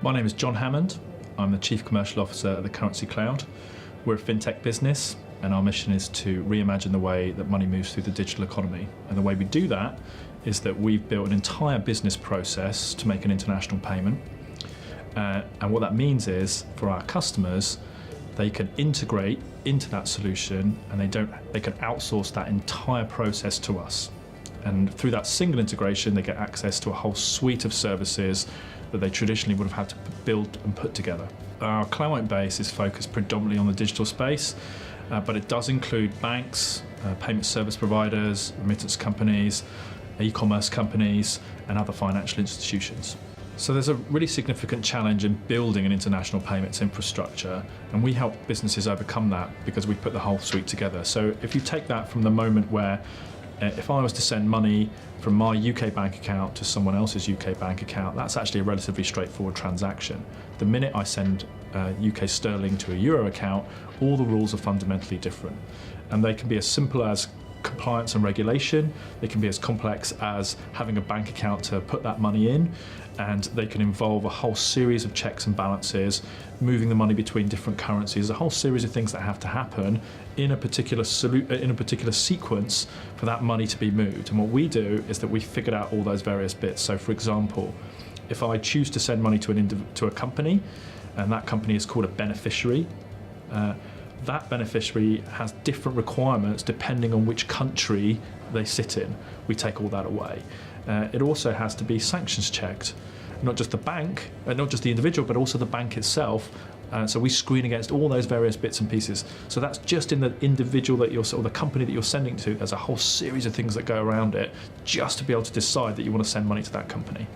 My name is John Hammond. I'm the Chief Commercial Officer at the Currency Cloud. We're a FinTech business, and our mission is to reimagine the way that money moves through the digital economy. And the way we do that is that we've built an entire business process to make an international payment. And what that means is, for our customers, they can integrate into that solution, and they can outsource that entire process to us. And through that single integration, they get access to a whole suite of services that they traditionally would have had to build and put together. Our client base is focused predominantly on the digital space, but it does include banks, payment service providers, remittance companies, e-commerce companies, and other financial institutions. So there's a really significant challenge in building an international payments infrastructure, and we help businesses overcome that because we put the whole suite together. So if you take that from the moment where if I was to send money from my UK bank account to someone else's UK bank account, that's actually a relatively straightforward transaction. The minute I send UK sterling to a euro account, all the rules are fundamentally different. And they can be as simple as compliance and regulation, they can be as complex as having a bank account to put that money in, and they can involve a whole series of checks and balances, moving the money between different currencies, a whole series of things that have to happen in a particular sequence for that money to be moved. And what we do is that we figured out all those various bits. So for example, if I choose to send money to a company, and that company is called a beneficiary, that beneficiary has different requirements depending on which country they sit in. We take all that away. It also has to be sanctions checked, not just the bank, not just the individual, but also the bank itself. So we screen against all those various bits and pieces. So that's just in the individual or the company that you're sending to. There's a whole series of things that go around it just to be able to decide that you want to send money to that company.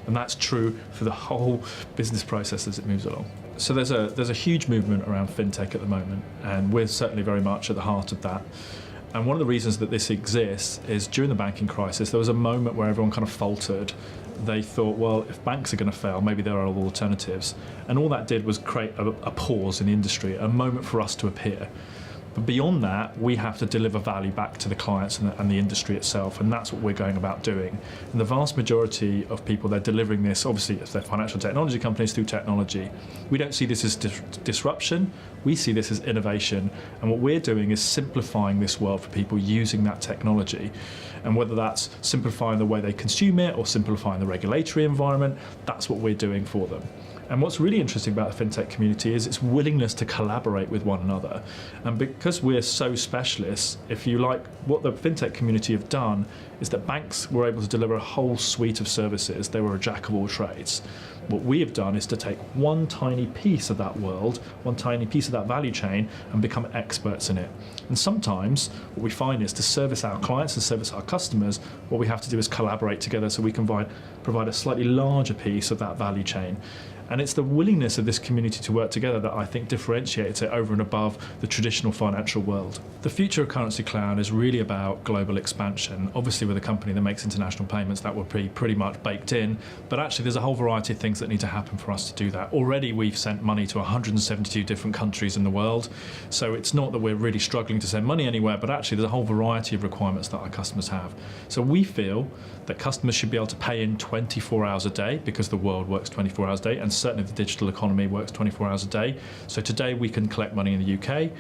And that's true for the whole business process as it moves along. So there's a huge movement around FinTech at the moment, and we're certainly very much at the heart of that. And one of the reasons that this exists is during the banking crisis, there was a moment where everyone kind of faltered. They thought, well, if banks are going to fail, maybe there are other alternatives. And all that did was create a pause in the industry, a moment for us to appear. But beyond that, we have to deliver value back to the clients and the industry itself, and that's what we're going about doing. And the vast majority of people, they're delivering this, obviously, as they're financial technology companies, through technology. We don't see this as disruption, we see this as innovation, and what we're doing is simplifying this world for people using that technology. And whether that's simplifying the way they consume it or simplifying the regulatory environment, that's what we're doing for them. And what's really interesting about the FinTech community is its willingness to collaborate with one another. And because we're so specialists, if you like, what the FinTech community have done is that banks were able to deliver a whole suite of services. They were a jack of all trades. What we have done is to take one tiny piece of that world, one tiny piece of that value chain, and become experts in it. And sometimes what we find is to service our clients and service our customers, what we have to do is collaborate together so we can provide a slightly larger piece of that value chain. And it's the willingness of this community to work together that I think differentiates it over and above the traditional financial world. The future of Currency Cloud is really about global expansion. Obviously, with a company that makes international payments, that would be pretty much baked in, but actually there's a whole variety of things that need to happen for us to do that. Already we've sent money to 172 different countries in the world, so it's not that we're really struggling to send money anywhere, but actually there's a whole variety of requirements that our customers have. So we feel that customers should be able to pay in 24 hours a day, because the world works 24 hours a day, and certainly the digital economy works 24 hours a day. So today we can collect money in the UK.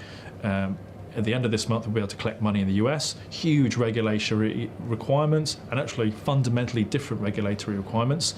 At the end of this month, we'll be able to collect money in the US. Huge regulatory requirements, and actually fundamentally different regulatory requirements.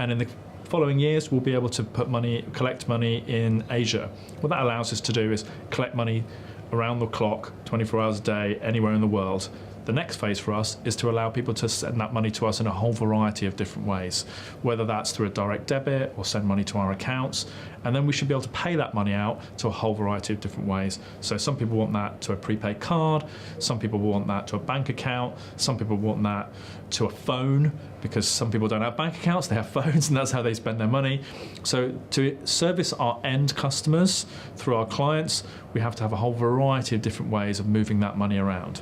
And in the following years, we'll be able to collect money in Asia. What that allows us to do is collect money around the clock, 24 hours a day, anywhere in the world. The next phase for us is to allow people to send that money to us in a whole variety of different ways, whether that's through a direct debit or send money to our accounts, and then we should be able to pay that money out to a whole variety of different ways. So some people want that to a prepaid card, some people want that to a bank account, some people want that to a phone, because some people don't have bank accounts, they have phones, and that's how they spend their money. So to service our end customers through our clients, we have to have a whole variety of different ways of moving that money around.